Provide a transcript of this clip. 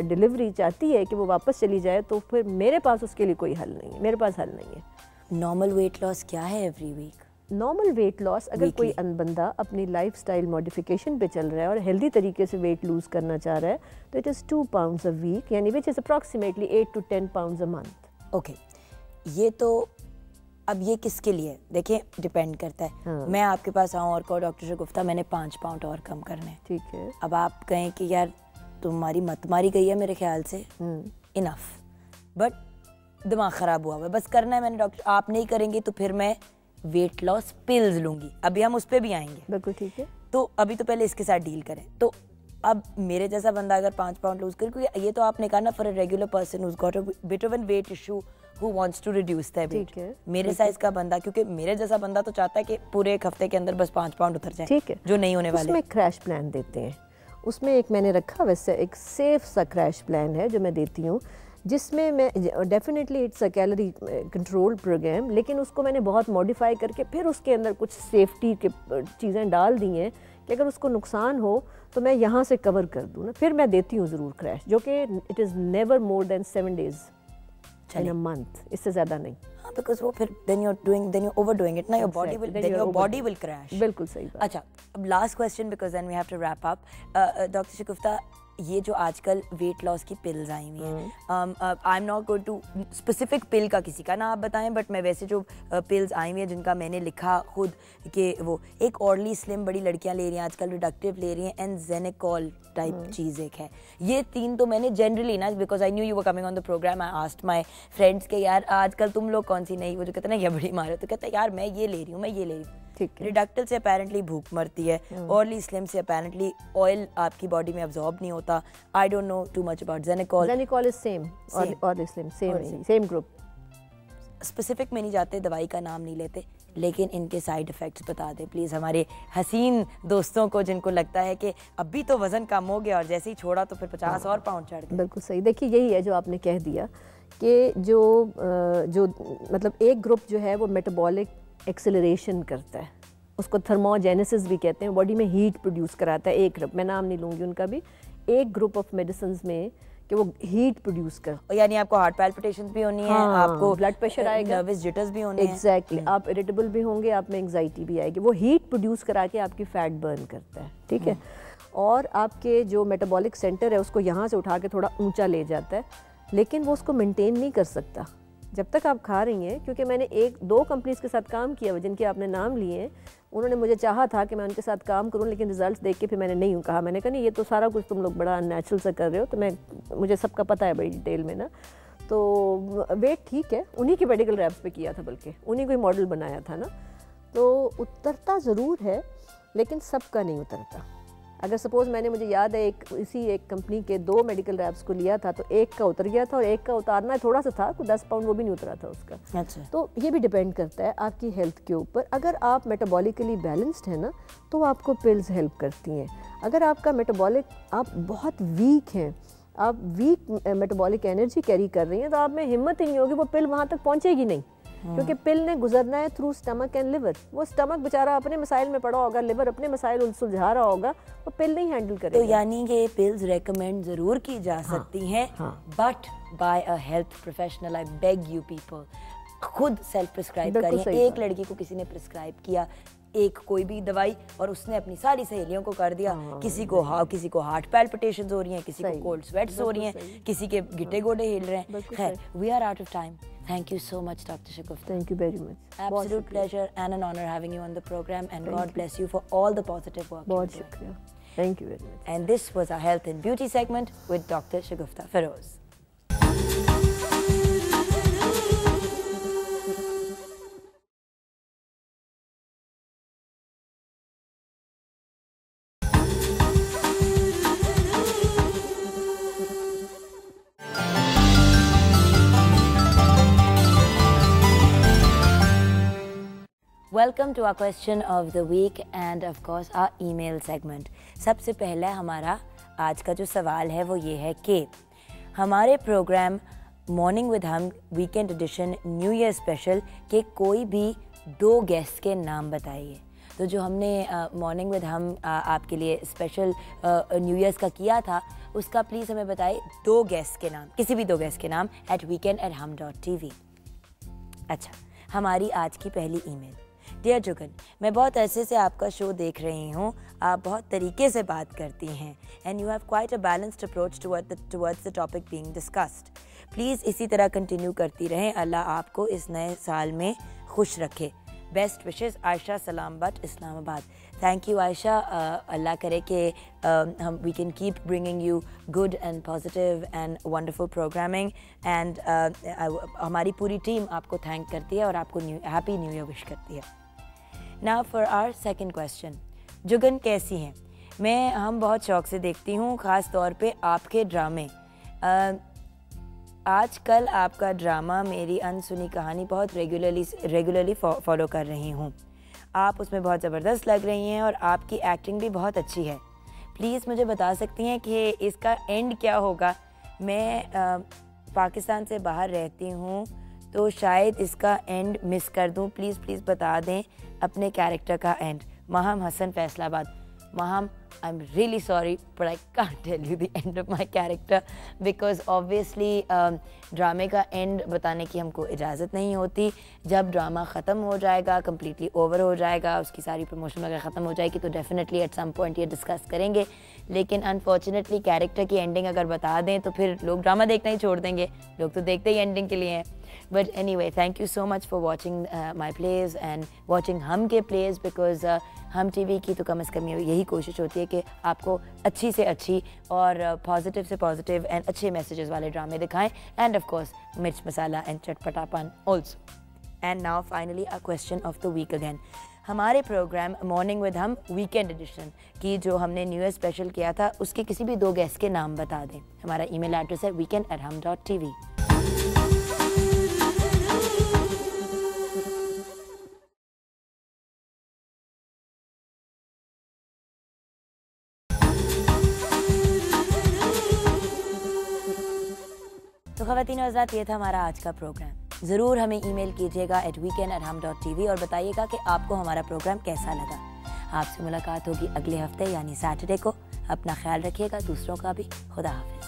Delivery चाहती है कि वो वापस चली जाए, तो फिर मेरे पास उसके लिए कोई हल नहीं है, मेरे पास हल नहीं है। नॉर्मल वेट लॉस क्या है every week? Normal weight loss, अगर कोई बंदा अपनी लाइफस्टाइल मॉडिफिकेशन पे चल रहा है और हेल्दी तरीके से वेट लूज करना चाह रहा है, तो it is 2 pounds a week, यानी which is approximately 8 to 10 pounds a month. Okay, ये तो अब ये किसके लिए, देखिए डिपेंड करता है। हाँ। मैं आपके पास आऊँ और कहो डॉक्टर शगुफ्ता मैंने 5 पाउंड और कम करने हैं, ठीक है, अब आप कहें कि यार तुम्हारी मत मारी गई है मेरे ख्याल से, इनफ, बट दिमाग ख़राब हुआ है, बस करना है मैंने डॉक्टर, आप नहीं करेंगे तो फिर मैं वेट लॉस पिल्स लूँगी, अभी हम उस पर भी आएंगे। बिल्कुल ठीक है। तो अभी तो पहले इसके साथ डील करें। तो अब मेरे जैसा बंदा अगर 5 पाउंड लूज करे, क्योंकि ये तो आपने कहा ना for a regular person who's got a bit of an weight issue who wants to reduce the weight, मेरे साइज का बंदा, क्योंकि मेरे जैसा बंदा तो चाहता है कि पूरे एक हफ्ते के अंदर बस 5 पाउंड उतर जाए, ठीक है, जो नहीं होने वाले। उसमें क्रैश प्लान देते हैं, उसमें एक मैंने रखा, वैसे एक सेफ सा क्रैश प्लान है जो मैं देती हूँ, जिसमें मैं definitely it's a calorie control programme, लेकिन उसको मैंने बहुत मॉडिफाई करके फिर उसके अंदर कुछ सेफ्टी के चीज़ें डाल दी हैं कि अगर उसको नुकसान हो तो मैं यहाँ से कवर कर दूँ ना, फिर मैं देती हूँ ज़रूर क्रैश, जो कि it is never more than 7 days in a month, इससे ज़्यादा नहीं। हाँ, बिकॉज़ वो फिर then you're overdoing it ना, your body will crash। बिल्कुल सही बात। अच्छा, अब last question because then we have to wrap up. Doctor Shagufta, ये जो आजकल वेट लॉस की पिल्स आई हुई हैं, I am not going to specific pill का किसी का ना आप बताएं, बट मैं वैसे जो पिल्स आई हुई हैं जिनका मैंने लिखा खुद कि वो एक ऑर्डली स्लिम बड़ी लड़कियां ले रही हैं आजकल, रिडक्टिव ले रही हैं, एंड जेनेकॉल टाइप चीज़ एक है, ये 3 तो मैंने जनरली ना, because I knew you were coming on the programme, I asked my friends के यार आजकल तुम लोग कौन सी नहीं, वो जो कहते हैं ना ये बड़ी मारे, तो कहते हैं यार मैं ये ले रही हूँ, मैं ये ले रही हूँ। ठीक है। रिडक्टिव से अपेरेंटली भूख मरती है, ऑयली स्लिम से अपेरेंटली ऑयल आपकी बॉडी में अब्जॉर्ब नहीं होता। I don't know too much about Xenical. Xenical is same और स्लिम, सेम ग्रुप। स्पेसिफिक में नहीं जाते, दवाई का नाम नहीं लेते, लेकिन इनके साइड इफ़ेक्ट्स बता दें प्लीज़ हमारे हसीन दोस्तों को, जिनको लगता है कि अभी तो वज़न कम हो गया और जैसे ही छोड़ा तो फिर 50 और पाउंड चढ़ गए। बिल्कुल सही। देखिए यही है जो आपने कह दिया कि जो मतलब एक ग्रुप जो है वो मेटाबॉलिक एक्सेलरेशन करता है, उसको थर्मोजेनेसिस भी कहते हैं, बॉडी में हीट प्रोड्यूस कराता है। एक ग्रुप, मैं नाम नहीं लूँगी उनका भी, एक ग्रुप ऑफ मेडिसिन में कि वो हीट प्रोड्यूस कर, यानी आपको हार्ट पैल्पिटेशंस भी होनी है, आपको ब्लड प्रेशर आएगा, नर्वस जिटर्स भी होने हैं, एग्जैक्टली, आप इरिटेबल भी होंगे, आप में एंग्जाइटी भी आएगी। वो हीट प्रोड्यूस करा के आपकी फैट बर्न करता है, ठीक है, और आपके जो मेटाबॉलिक सेंटर है उसको यहाँ से उठा के थोड़ा ऊंचा ले जाता है, लेकिन वो उसको मेंटेन नहीं कर सकता जब तक आप खा रही हैं। क्योंकि मैंने 1-2 कंपनीज के साथ काम किया जिनके आपने नाम लिए हैं, उन्होंने मुझे चाहा था कि मैं उनके साथ काम करूं, लेकिन रिजल्ट्स देख के फिर मैंने नहीं कहा, मैंने कहा नहीं ये तो सारा कुछ तुम लोग बड़ा अननेचुरल सा कर रहे हो, तो मुझे सबका पता है बड़ी डिटेल में ना। तो वेट ठीक है, उन्हीं की मेडिकल रैप्स पे किया था, बल्कि उन्हीं को ही मॉडल बनाया था ना, तो उतरता ज़रूर है लेकिन सबका नहीं उतरता। अगर सपोज़ मैंने, मुझे याद है एक कंपनी के 2 मेडिकल रैप्स को लिया था, तो एक का उतर गया था और एक का उतारना थोड़ा सा था, 10 पाउंड वो भी नहीं उतरा था उसका। अच्छा। तो ये भी डिपेंड करता है आपकी हेल्थ के ऊपर। अगर आप मेटाबॉलिकली बैलेंस्ड है ना, तो आपको पिल्स हेल्प करती हैं। अगर आपका मेटाबॉलिक, आप बहुत वीक हैं, आप वीक मेटाबॉलिक एनर्जी कैरी कर रही हैं, तो आप में हिम्मत ही नहीं होगी, वो पिल वहाँ तक पहुँचेगी नहीं, क्योंकि पिल ने गुजरना है थ्रू स्टमक एंड लिवर। वो स्टमक बेचारा अपने मसाइल में पड़ा होगा, लिवर अपने मसाइल सुलझा रहा होगा, वो पिल नहीं हैंडल करेगा। तो यानी कि पिल्स रेकमेंड जरूर की जा सकती हैं, but by a health professional. I beg you people, खुद सेल्फ प्रिस्क्राइब करिए। एक लड़की को किसी ने प्रिस्क्राइब किया एक कोई भी दवाई और उसने अपनी सारी सहेलियों को कर दिया, किसी को हार्ट पैल्पिटेशंस हो रही हैं, किसी को कोल्ड स्वेट्स हो रही हैं, किसी के गिट्टे गोडे हिल रहे हैं। खैर, we are out of time. Thank you so much, Dr. Shagufta. Thank you very much. Absolute pleasure and an honor having you on the program, and God bless you for all the positive work. बहुत शुक्रिया. Thank you very much. And this was our health and beauty segment with Dr. Shagufta Feroz. Welcome to our question of the week and of course our email segment. सबसे पहला हमारा आज का जो सवाल है वो ये है कि हमारे programme morning with Hum weekend edition new year special के कोई भी 2 गेस्ट के नाम बताइए। तो जो हमने मॉर्निंग विद हम आपके लिए स्पेशल न्यू ईयर्स का किया था, उसका प्लीज़ हमें बताइए 2 गेस्ट के नाम, किसी भी 2 गेस्ट के नाम @weekend@hum.tv। अच्छा, हमारी आज की पहली ईमेल। डियर जुगन, मैं बहुत अरसे से आपका शो देख रही हूँ। आप बहुत तरीके से बात करती हैं and you have quite a balanced approach towards the topic being discussed. Please इसी तरह कंटिन्यू करती रहें। अल्लाह आपको इस नए साल में खुश रखे। Best wishes, Ayesha Salam but Islamabad. Thank you Ayesha. Allah करे कि हम we can keep bringing you good and positive and wonderful programming and हमारी पूरी टीम आपको थैंक करती है और आपको हैप्पी न्यू ईयर विश करती है। Now for our second question. Jugan कैसी हैं? हम बहुत शौक से देखती हूँ, ख़ास तौर पे आपके ड्रामे। आजकल आपका ड्रामा मेरी अनसुनी कहानी बहुत रेगुलरली फॉलो कर रही हूँ। आप उसमें बहुत ज़बरदस्त लग रही हैं और आपकी एक्टिंग भी बहुत अच्छी है। प्लीज़ मुझे बता सकती हैं कि इसका एंड क्या होगा? मैं पाकिस्तान से बाहर रहती हूँ तो शायद इसका एंड मिस कर दूँ। प्लीज़ बता दें अपने कैरेक्टर का end. Maham Hasan, Faisalabad. Maham, I'm really sorry, but I can't tell you the end of my character because obviously ड्रामे का एंड बताने की हमको इजाज़त नहीं होती। जब ड्रामा ख़त्म हो जाएगा, कम्प्लीटली ओवर हो जाएगा, उसकी सारी प्रमोशन वगैरह ख़त्म हो जाएगी तो डेफिनेटली एट सम पॉइंट ये डिस्कस करेंगे। लेकिन अनफॉर्चुनेटली कैरेक्टर की एंडिंग अगर बता दें तो फिर लोग ड्रामा देखना ही छोड़ देंगे। लोग तो देखते ही एंडिंग के लिए हैं। But anyway, thank you so much for watching my plays and watching हम के प्लेज बिकॉज हम टीवी की तो कम से कम यही कोशिश होती है कि आपको अच्छी से अच्छी और पॉजिटिव से पॉजिटिव एंड अच्छे मैसेजेस वाले ड्रामे दिखाएं and of course mirch masala and चटपटापन also. And now finally a question of the week again. हमारे programme morning with Hum weekend edition की जो हमने न्यू ईयर स्पेशल किया था उसके किसी भी 2 गेस्ट के नाम बता दें। हमारा ईमेल एड्रेस है weekend@hum.tv। तो ख़वातीन और हज़रात, ये था हमारा आज का प्रोग्राम। ज़रूर हमें ईमेल कीजिएगा @weekend@hum.tv और बताइएगा कि आपको हमारा प्रोग्राम कैसा लगा। आपसे मुलाकात होगी अगले हफ्ते यानी सैटरडे को। अपना ख्याल रखिएगा, दूसरों का भी। खुदा हाफ़िज़।